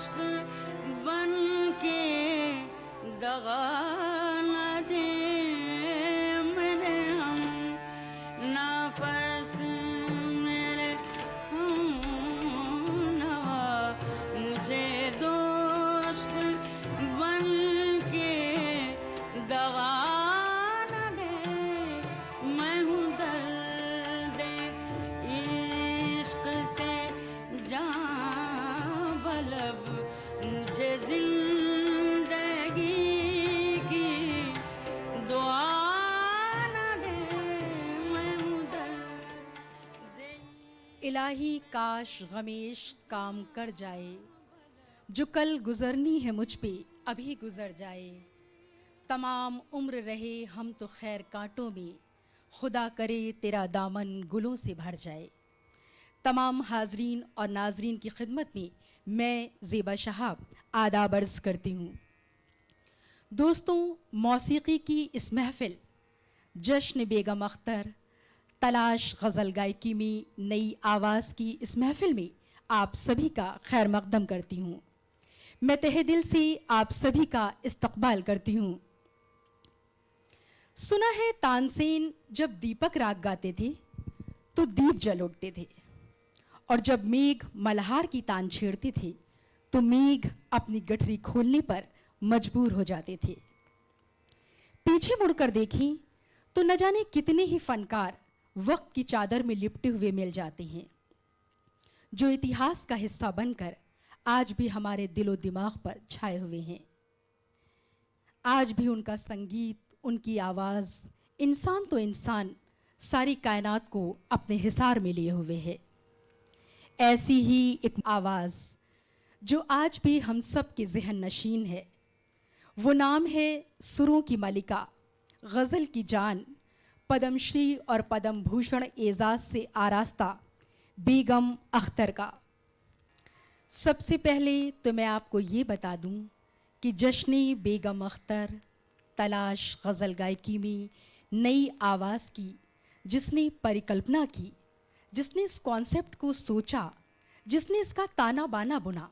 दोस्त बन के दगा न दे मेरे हम नफस मेरे हमनवा, मुझे दोस्त बन के दगा न दे। मैं हूँ दर्द इश्क से जान बलब, मुझे जिंदगी की दुआ न दे। मैं हूँ दर्द इलाही काश गमेश काम कर जाए, जो कल गुजरनी है मुझ पे अभी गुजर जाए। तमाम उम्र रहे हम तो खैर कांटों में, खुदा करे तेरा दामन गुलों से भर जाए। तमाम हाजरीन और नाजरीन की खिदमत में मैं ज़ेबा शहाब आदाब अर्ज़ करती हूँ। दोस्तों, मौसीकी की इस महफ़िल जश्न बेगम अख्तर तलाश गज़ल गायकी में नई आवाज़ की इस महफ़िल में आप सभी का खैर मक़दम करती हूँ। मैं तहे दिल से आप सभी का इस्तक़बाल करती हूँ। सुना है तानसेन जब दीपक राग गाते थे तो दीप जल उठते थे, और जब मेघ मल्हार की तान छेड़ते थे तो मेघ अपनी गठरी खोलने पर मजबूर हो जाते थे। पीछे मुड़कर देखें तो न जाने कितने ही फनकार वक्त की चादर में लिपटे हुए मिल जाते हैं, जो इतिहास का हिस्सा बनकर आज भी हमारे दिलो दिमाग पर छाए हुए हैं। आज भी उनका संगीत, उनकी आवाज़, इंसान तो इंसान सारी कायनात को अपने हिसार में लिए हुए है। ऐसी ही एक आवाज़ जो आज भी हम सब के ज़हन नशीन है, वो नाम है सुरों की मलिका, गज़ल की जान, पद्मश्री और पद्म भूषण एजाज़ से आरास्ता बेगम अख्तर का। सबसे पहले तो मैं आपको ये बता दूं कि जश्न बेगम अख्तर तलाश गज़ल गायकी में नई आवाज़ की जिसने परिकल्पना की, जिसने इस कॉन्सेप्ट को सोचा, जिसने इसका ताना बाना बुना,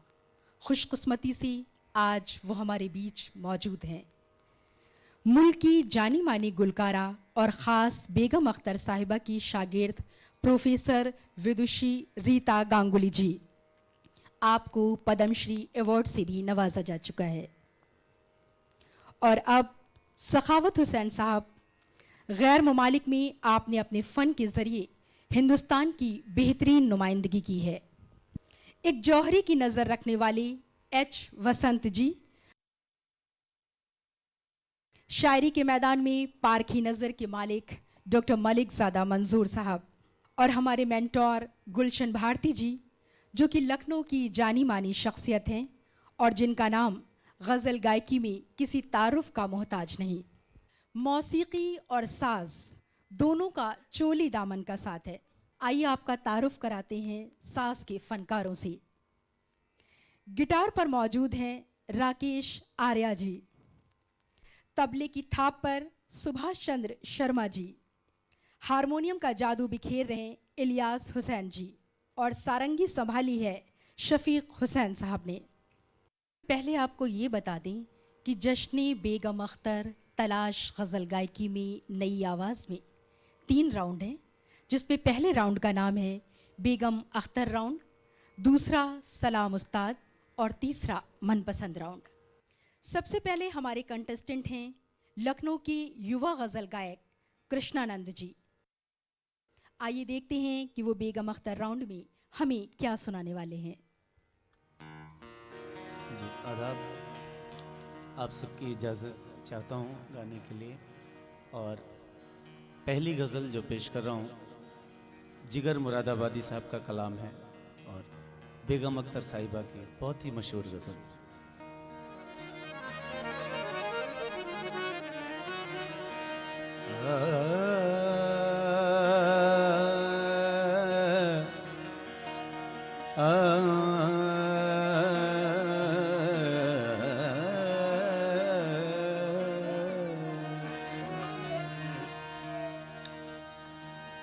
खुशकिस्मती से आज वो हमारे बीच मौजूद हैं। मुल्क की जानी मानी गुलकारा और ख़ास बेगम अख्तर साहिबा की शागिर्द प्रोफेसर विदुषी रीता गांगुली जी, आपको पद्मश्री अवार्ड से भी नवाजा जा चुका है। और अब सखावत हुसैन साहब, गैर ममालिक में आपने अपने फ़न के ज़रिए हिंदुस्तान की बेहतरीन नुमाइंदगी की है। एक जौहरी की नज़र रखने वाले एच वसंत जी, शायरी के मैदान में पारखी नज़र के मालिक डॉक्टर मलिक ज़ादा मंजूर साहब, और हमारे मेंटोर गुलशन भारती जी, जो कि लखनऊ की जानी मानी शख्सियत हैं और जिनका नाम गज़ल गायकी में किसी तारुफ का मोहताज नहीं। मौसीकी और साज दोनों का चोली दामन का साथ है। आइए आपका तारुफ कराते हैं साज के फनकारों से। गिटार पर मौजूद हैं राकेश आर्या जी, तबले की थाप पर सुभाष चंद्र शर्मा जी, हारमोनियम का जादू बिखेर रहे हैं इलियास हुसैन जी, और सारंगी संभाली है शफीक हुसैन साहब ने। पहले आपको ये बता दें कि जश्न बेगम अख्तर तलाश गज़ल गायकी में नई आवाज़ में 3 राउंड हैं, जिसमें पहले राउंड का नाम है बेगम अख्तर राउंड, दूसरा सलाम उस्ताद और तीसरा मनपसंद राउंड। सबसे पहले हमारे कंटेस्टेंट हैं लखनऊ की युवा गज़ल गायक कृष्णानंद जी। आइए देखते हैं कि वो बेगम अख्तर राउंड में हमें क्या सुनाने वाले हैं। जी आदाब, आप सबकी इजाज़त चाहता हूँ गाने के लिए। और पहली गज़ल जो पेश कर रहा हूँ जिगर मुरादाबादी साहब का कलाम है और बेगम अख्तर साहिबा की बहुत ही मशहूर गज़ल।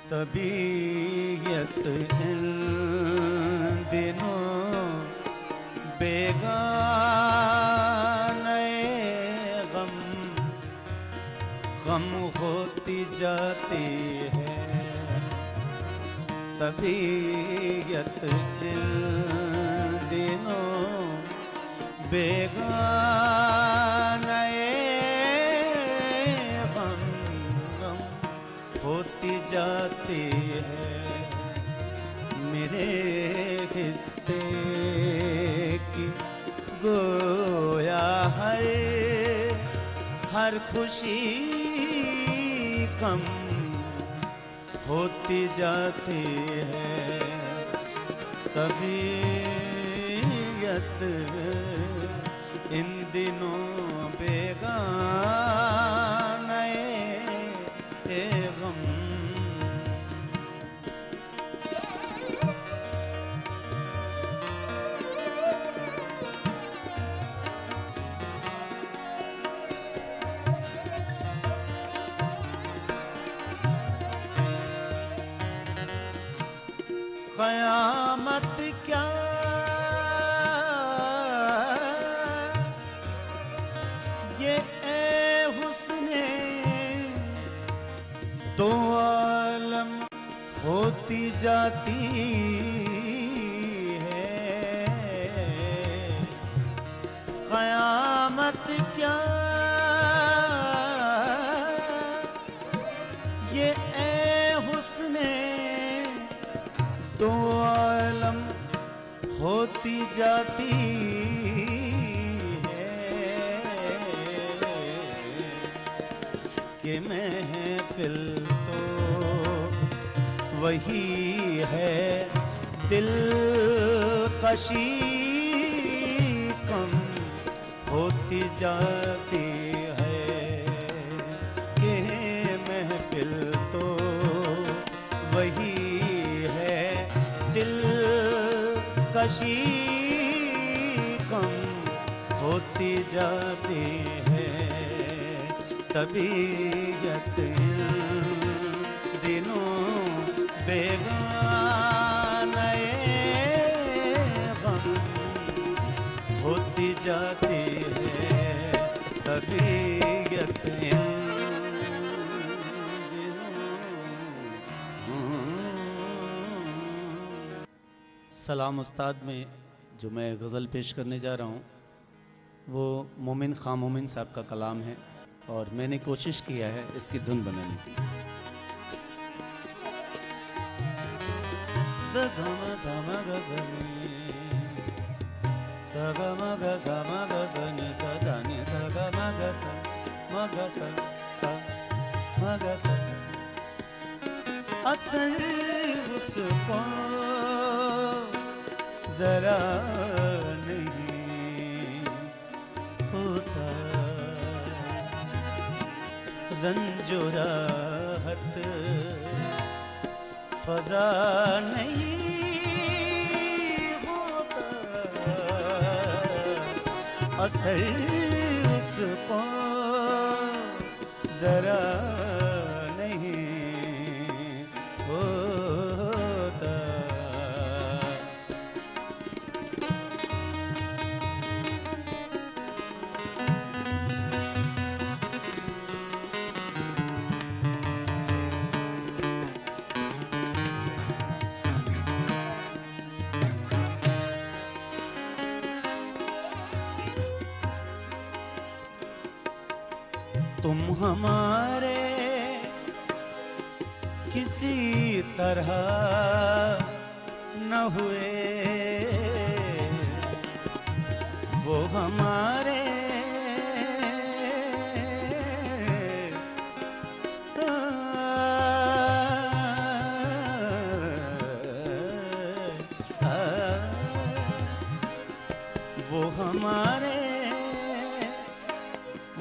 तबीयत इन दिनों बेगम तबीयत इन दिनों बेगाना गम गम होती जाती है। मेरे हिस्से की गोया हर खुशी कम होती जाती है। तबीयत इन दिनों बेगाना गम। क़यामत क्या ये ए हुस्ने दो आलम होती जाती है। क़यामत क्या ये ए हुस्ने दो आलम होती जाती है। कि महफिल तो वही है, दिलकशी कम होती जाती है। कि महफिल तो वही है, दिलकशी कम होती जाती है। तबीयत दिनों बेगाना गम होती जाती है। तबीयत सलाम उस्ताद में जो मैं गज़ल पेश करने जा रहा हूँ वो मोमिन खां मोमिन साहब का कलाम है और मैंने कोशिश किया है इसकी धुन बनाने की। असर उसको जरा नहीं होता, रंजो राहत फजा नहीं होता। असर उसको जरा नहीं होता। तुम हमारे किसी तरह न हुए, वो हमारे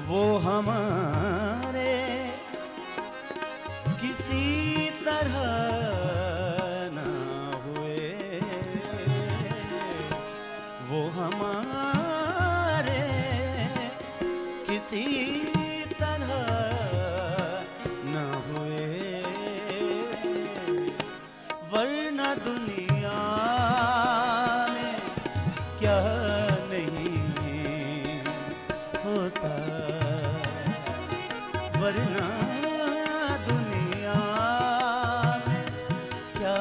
वो हमारे किसी तरह ना हुए, वो हमारे किसी तरह ना हुए, वरना दुनिया में क्या नहीं होता, वरना दुनिया में क्या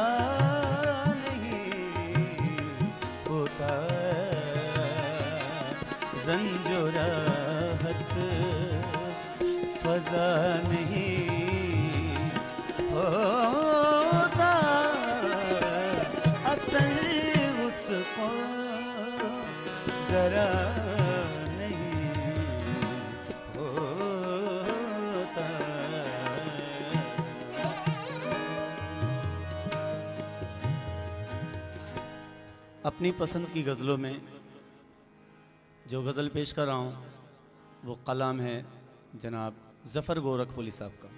रंजो राहत फजा नहीं होता, असल उसको जरा नहीं होता। अपनी पसंद की गज़लों में जो गज़ल पेश कर रहा हूँ वो कलाम है जनाब ज़फ़र गोरखपुरी साहब का।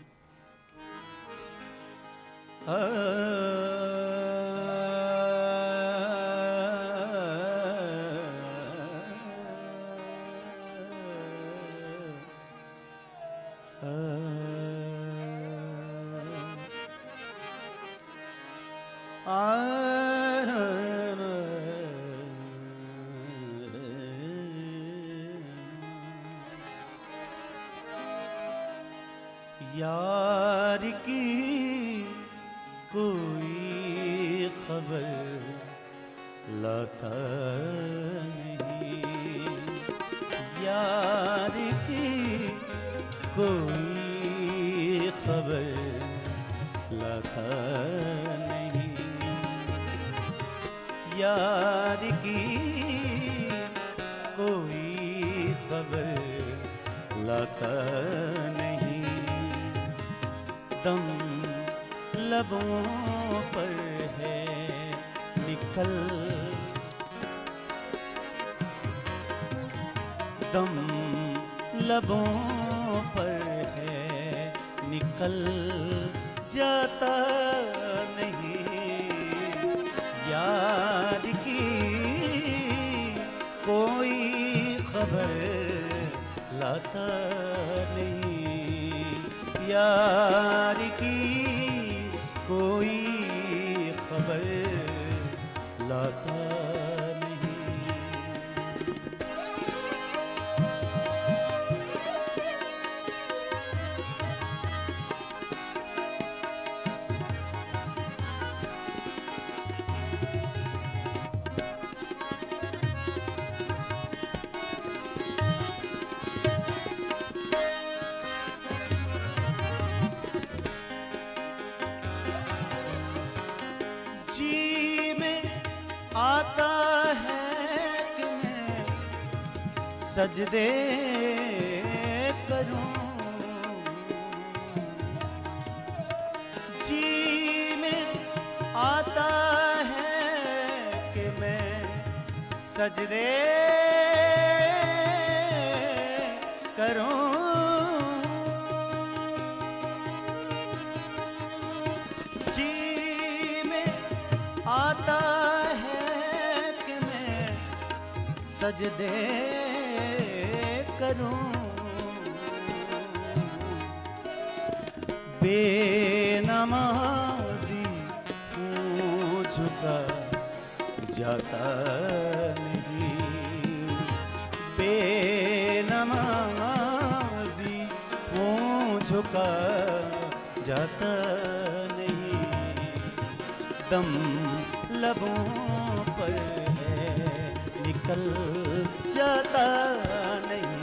यार की कोई खबर लाता नहीं, यार की कोई खबर लाता नहीं, यार की कोई खबर लाता नहीं, दम लबों पर है निकल, दम लबों पर है निकल जाता नहीं, यार की कोई खबर लाता नहीं, यार की कोई खबर लाता नहीं। जी में आता है कि मैं सजदे करूं, जी में आता है कि मैं सजदे करूं, जी में आता है कि मैं सजदे करूं, बेनमाजी हूँ झुका जाता नहीं, बेनमाजी हूँ झुका जाता नहीं, दम लबों पर है निकल जाता नहीं।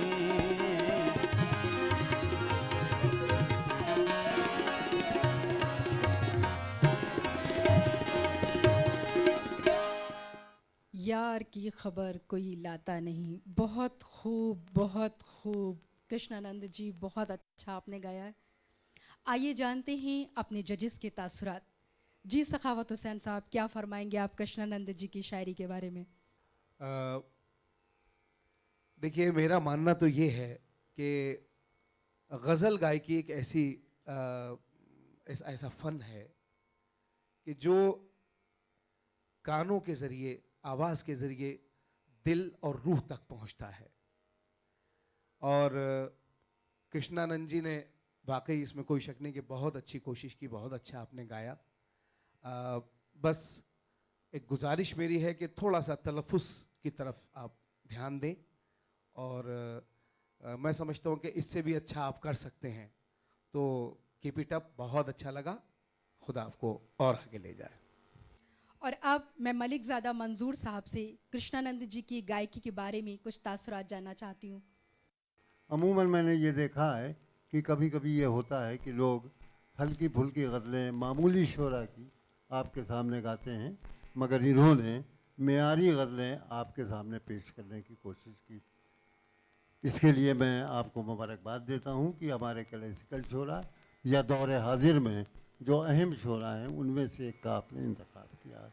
यार की खबर कोई लाता नहीं। बहुत खूब, बहुत खूब कृष्णानंद जी, बहुत अच्छा आपने गाया है। आइए जानते हैं अपने जजेस के तासुरात। जी सखावत हुसैन साहब, क्या फरमाएंगे आप कृष्णानंद जी की शायरी के बारे में? देखिए, मेरा मानना तो ये है कि गज़ल गायकी एक ऐसा फ़न है कि जो कानों के ज़रिए, आवाज़ के ज़रिए दिल और रूह तक पहुंचता है। और कृष्णानंद जी ने वाकई, इसमें कोई शक नहीं कि बहुत अच्छी कोशिश की, बहुत अच्छा आपने गाया। बस एक गुजारिश मेरी है कि थोड़ा सा तलफ़ुज़ की तरफ आप ध्यान दें, और मैं समझता हूँ कि इससे भी अच्छा आप कर सकते हैं। तो कीप इट अप, बहुत अच्छा लगा। खुदा आपको और आगे ले जाए। और अब मैं मलिक ज़ादा मंजूर साहब से कृष्णानंद जी की गायकी के बारे में कुछ तासुरात जानना चाहती हूँ। अमूमन मैंने ये देखा है कि कभी कभी ये होता है कि लोग हल्की फुल्की गज़लें मामूली शोरा की आपके सामने गाते हैं, मगर इन्होंने मेयारी गज़लें आपके सामने पेश करने की कोशिश की। इसके लिए मैं आपको मुबारकबाद देता हूँ कि हमारे क्लासिकल शोरा या दौरे हाजिर में जो अहम शोरा हैं उनमें से एक का आपने इंतखाब किया।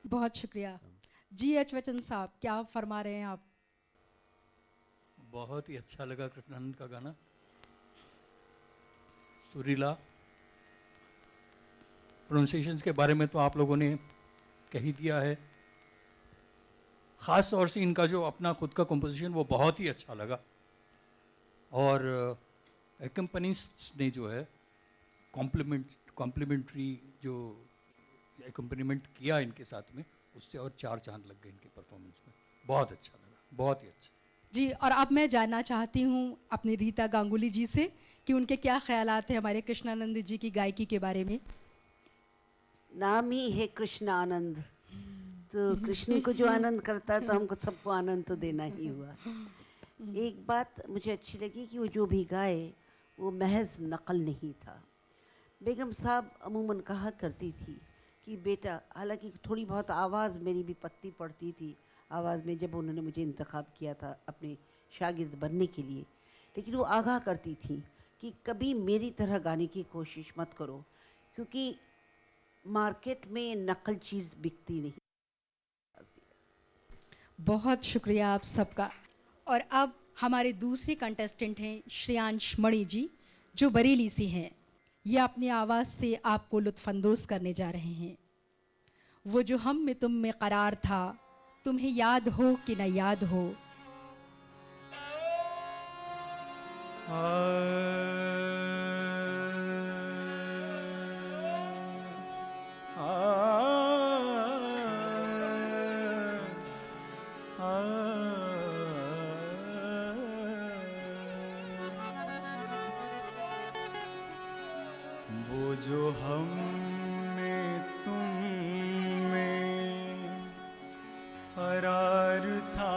बहुत शुक्रिया। GH वचन साहब, क्या आप फरमा रहे हैं आप? बहुत ही अच्छा लगा कृष्णानंद का गाना, सुरीला। प्रोनाउंसिएशंस के बारे में तो आप लोगों ने कह ही दिया है। ख़ास तौर से इनका जो अपना खुद का कंपोजिशन वो बहुत ही अच्छा लगा, और एकम्पनिस्ट्स ने जो है कॉम्प्लीमेंट्री जो एकम्पनीमेंट किया इनके साथ में, उससे और चार चांद लग गए इनके परफॉर्मेंस में। बहुत अच्छा लगा, बहुत ही अच्छा। जी, और अब मैं जानना चाहती हूँ अपनी रीता गांगुली जी से कि उनके क्या ख्यालात हैं हमारे कृष्णानंद जी की गायकी के बारे में। नाम ही है कृष्ण आनंद, तो कृष्ण को जो आनंद करता है तो हमको सबको आनंद तो देना ही हुआ। एक बात मुझे अच्छी लगी कि वो जो भी गाए वो महज नकल नहीं था। बेगम साहब अमूमन कहा करती थी कि बेटा, हालांकि थोड़ी बहुत आवाज़ मेरी भी पत्ती पड़ती थी आवाज़ में जब उन्होंने मुझे इंतखाब किया था अपने शागिर्द बनने के लिए, लेकिन वो आगाह करती थी कि कभी मेरी तरह गाने की कोशिश मत करो, क्योंकि मार्केट में नकल चीज़ बिकती नहीं। बहुत शुक्रिया आप सबका। और अब हमारे दूसरे कंटेस्टेंट हैं श्रेयांश मणि जी, जो बरेली से हैं। ये अपनी आवाज़ से आपको लुत्फानंदोज करने जा रहे हैं। वो जो हम में तुम में करार था, तुम्हें याद हो कि न याद हो। वो जो हम में तुम में करार था,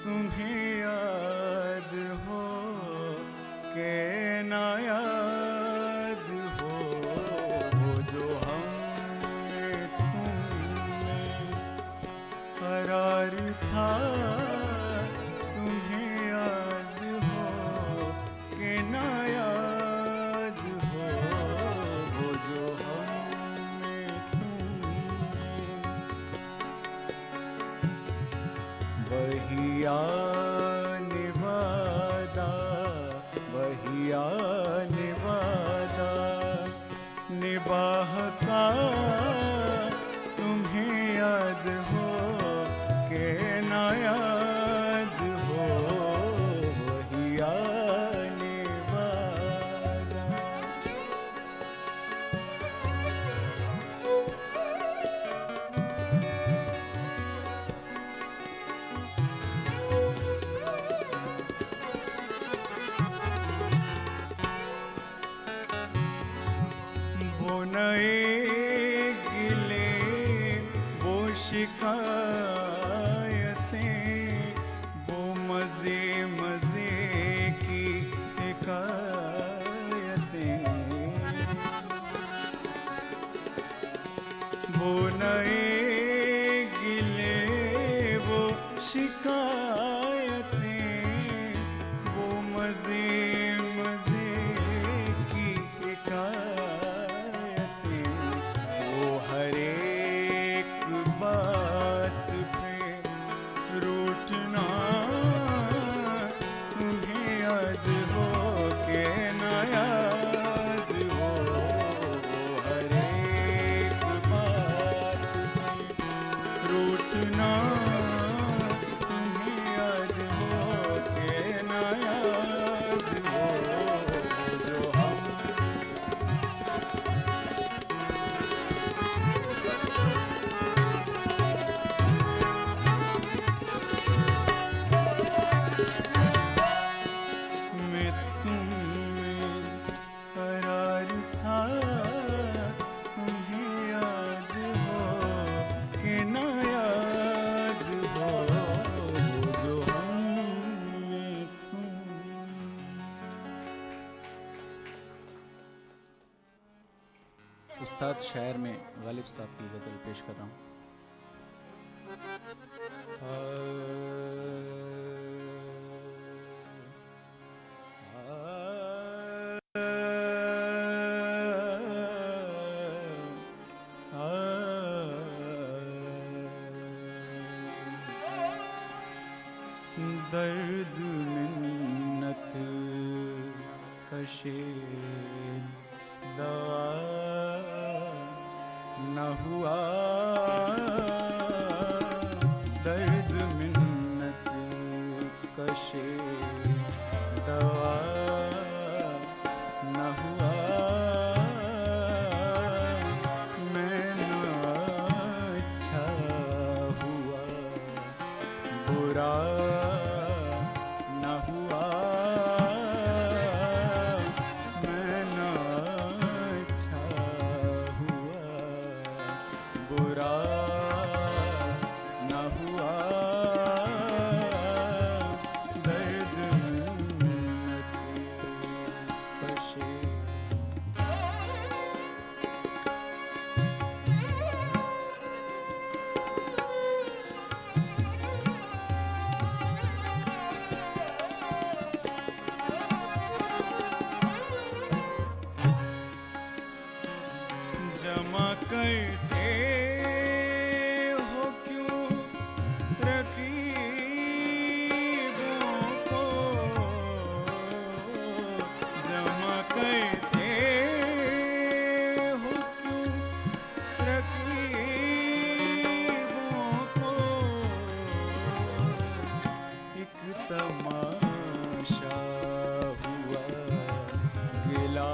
तुम्हें याद हो के ना याद हो। वो जो हम में तुम में करार था, तुम्हें याद हो के ना याद हो। वो जो हम में तुम में वही आने वादा, वही आने वादा निभाह का, तुम्हें याद हो के ना याद हो। वही आने वादा। वो नए गिले, वो शिकायतें, वो मज़े मज़े की हिकायतें। वो नए गिले, वो शिकायतें, वो मज़े मज़े की हिकायतें। वो हर एक बात पे रूठना, तुम्हें याद हो के ना याद हो। वो हर एक बात पे रूठना, तुम्हें याद हो के ना याद हो। जो हम में तुम में करार था, उस्ताद शायर में गालिब साहब की गज़ल पेश कर रहा हूँ। दर्द मिन्नत कशे दवा न हुआ, दर्द मिन्नत कशे दवा न हुआ, मैं न अच्छा हुआ, बुरा न हुआ, मैं न अच्छा हुआ, बुरा न हुआ, दर्द मिन्नत कशे। जमा करते हो क्यों रकीबों को, जमा करते हो क्यों रकीबों को, एक तमाशा हुआ गिला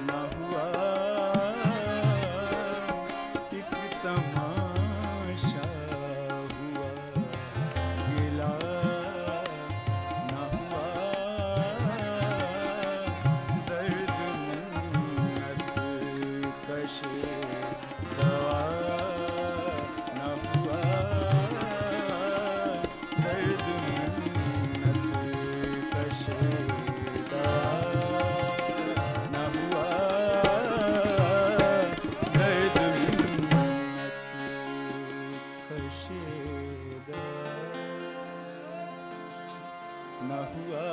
न हुआ, एक तमाशा हुआ गिला न हुआ, दर्द मिन्नत कशे दवा न हुआ, दर्द मिन्नत कशे दवा न हुआ, दर्द मिन्नत कशे दवा न हुआ।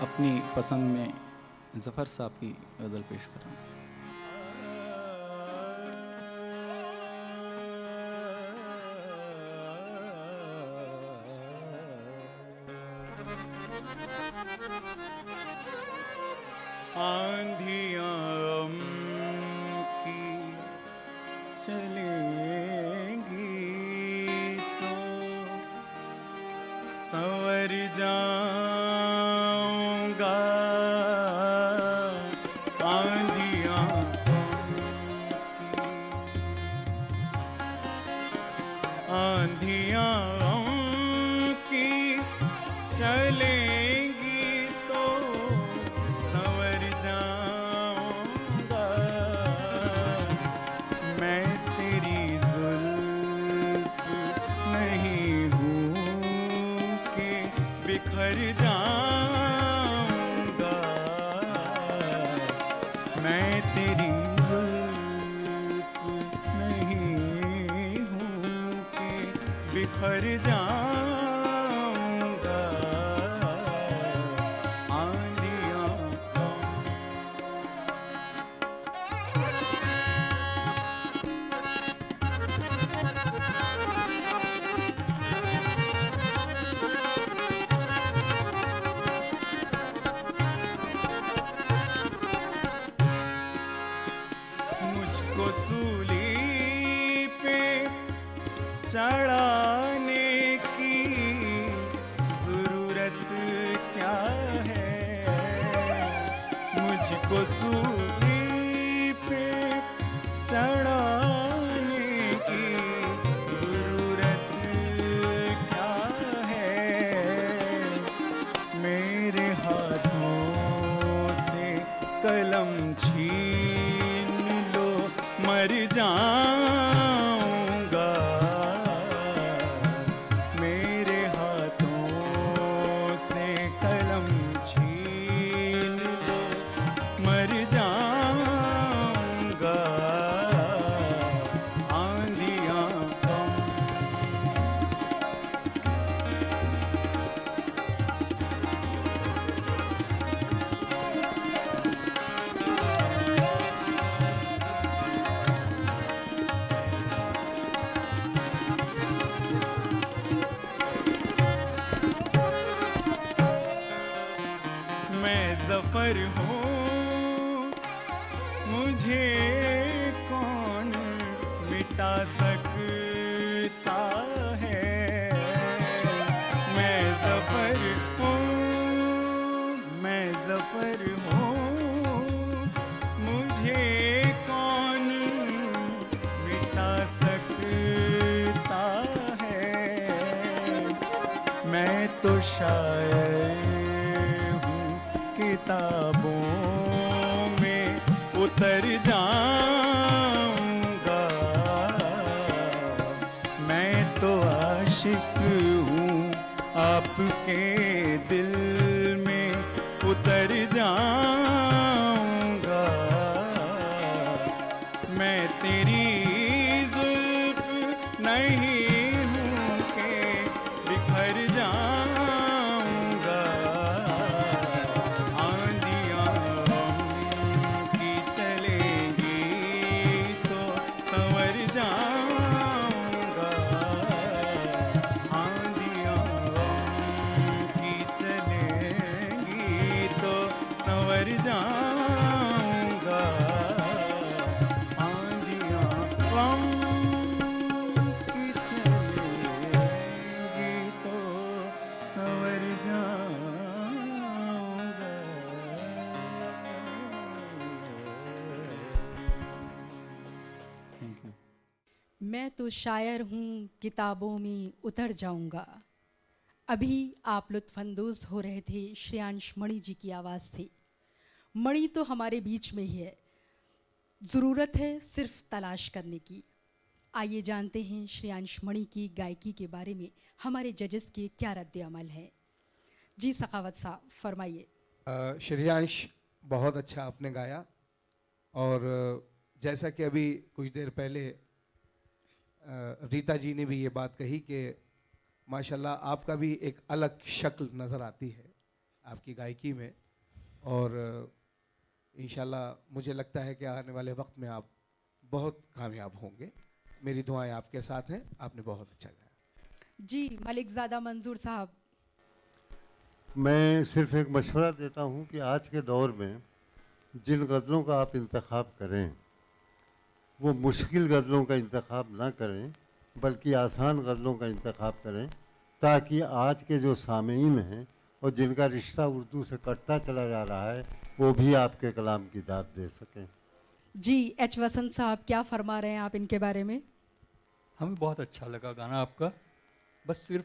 अपनी पसंद में ज़फ़र साहब की गज़ल पेश कर रहा हूँ। आंधियाँ की चलेंगी तो संवर जाऊंगा, आंधियाँ की चलेंगी तो संवर जाऊंगा, मैं तेरी जुल्फ नहीं हूँ कि बिखर जाऊंगा, मैं तेरी जुल्फ नहीं हूँ कि बिखर जाऊंगा, आंधियाँ मुझको सूली पे चढ़ाने की ज़रूरत क्या है, मुझको सूली पे चढ़ाने की ज़रूरत क्या है, मेरे हाथों से कलम छीन लो मर जाऊंगा, मेरे हाथों से कलम छीन मुझे कौन मिटा सकता है। मैं ज़फ़र हूँ, मैं ज़फ़र हूँ, मुझे कौन मिटा सकता है। मैं तो शायर हूँ, किताबों में उतर जाऊंगा। मैं तो आशिक हूँ, आपके दिल में उतर जाऊंगा। मैं तेरी जुल्फ नहीं हूँ कि बिखर जाऊंगा। आंधियाँ की चलेंगी तो संवर जाऊंगा। आंधियाँ की चलेंगी तो संवर जाऊंगा। आंधियाँ की चलेंगी तो संवर जाऊंगा। Thank you. मैं तो शायर हूँ, किताबों में उतर जाऊंगा। अभी आप लुत्फानंदोज हो रहे थे श्रेयांश मणि जी की आवाज़ से। मणि तो हमारे बीच में ही है, ज़रूरत है सिर्फ तलाश करने की। आइए जानते हैं श्रेयांश मणि की गायकी के बारे में हमारे जजेस के क्या रद्द अमल है। जी सखावत साहब फरमाइए। श्रेयांश, बहुत अच्छा आपने गाया। और जैसा कि अभी कुछ देर पहले रीता जी ने भी ये बात कही कि माशाल्लाह आपका भी एक अलग शक्ल नज़र आती है आपकी गायकी में। और इंशाल्लाह मुझे लगता है कि आने वाले वक्त में आप बहुत कामयाब होंगे। मेरी दुआएं आपके साथ हैं। आपने बहुत अच्छा गाया। जी मलिकज़ादा मंजूर साहब। मैं सिर्फ एक मशवरा देता हूँ कि आज के दौर में जिन गज़लों का आप इंतखाब करें वो मुश्किल गज़लों का इंतखाब ना करें, बल्कि आसान गज़लों का इंतखाब करें, ताकि आज के जो सामीन हैं और जिनका रिश्ता उर्दू से कटता चला जा रहा है वो भी आपके कलाम की दाद दे सकें। जी एच वसंत साहब क्या फरमा रहे हैं आप इनके बारे में? हमें बहुत अच्छा लगा गाना आपका। बस सिर्फ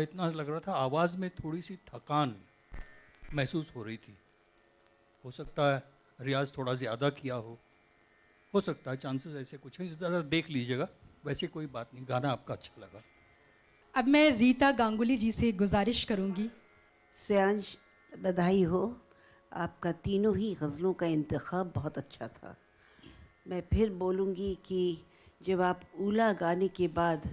इतना लग रहा था आवाज़ में थोड़ी सी थकान महसूस हो रही थी। हो सकता है रियाज थोड़ा ज़्यादा किया हो सकता है, चांसेस ऐसे कुछ है। इस तरह देख लीजिएगा, वैसे कोई बात नहीं, गाना आपका अच्छा लगा। अब मैं रीता गांगुली जी से गुजारिश करूंगी। श्रेयांश, बधाई हो, आपका तीनों ही गज़लों का इंतखाब बहुत अच्छा था। मैं फिर बोलूँगी कि जब आप ऊला गाने के बाद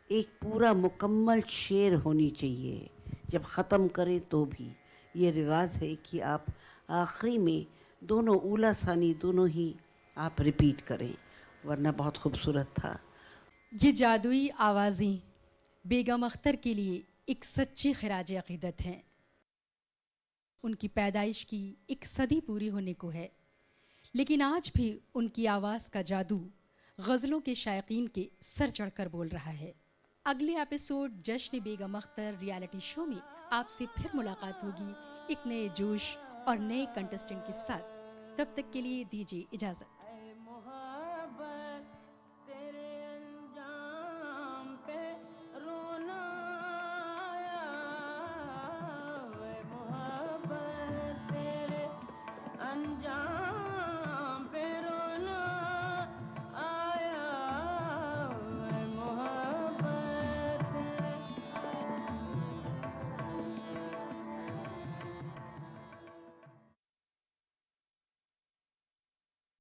एक पूरा मुकम्मल शेर होनी चाहिए, जब ख़त्म करें तो भी ये रिवाज है कि आप आखिरी में दोनों ऊला सानी दोनों ही आप रिपीट करें, वरना बहुत खूबसूरत था। ये जादुई आवाज़ें बेगम अख्तर के लिए एक सच्ची खिराज अक़ीदत हैं। उनकी पैदाइश की एक सदी पूरी होने को है, लेकिन आज भी उनकी आवाज़ का जादू गज़लों के शायकीन के सर चढ़कर बोल रहा है। अगले एपिसोड जश्न बेगम अख्तर रियलिटी शो में आपसे फिर मुलाकात होगी एक नए जोश और नए कंटेस्टेंट के साथ। तब तक के लिए दीजिए इजाज़त।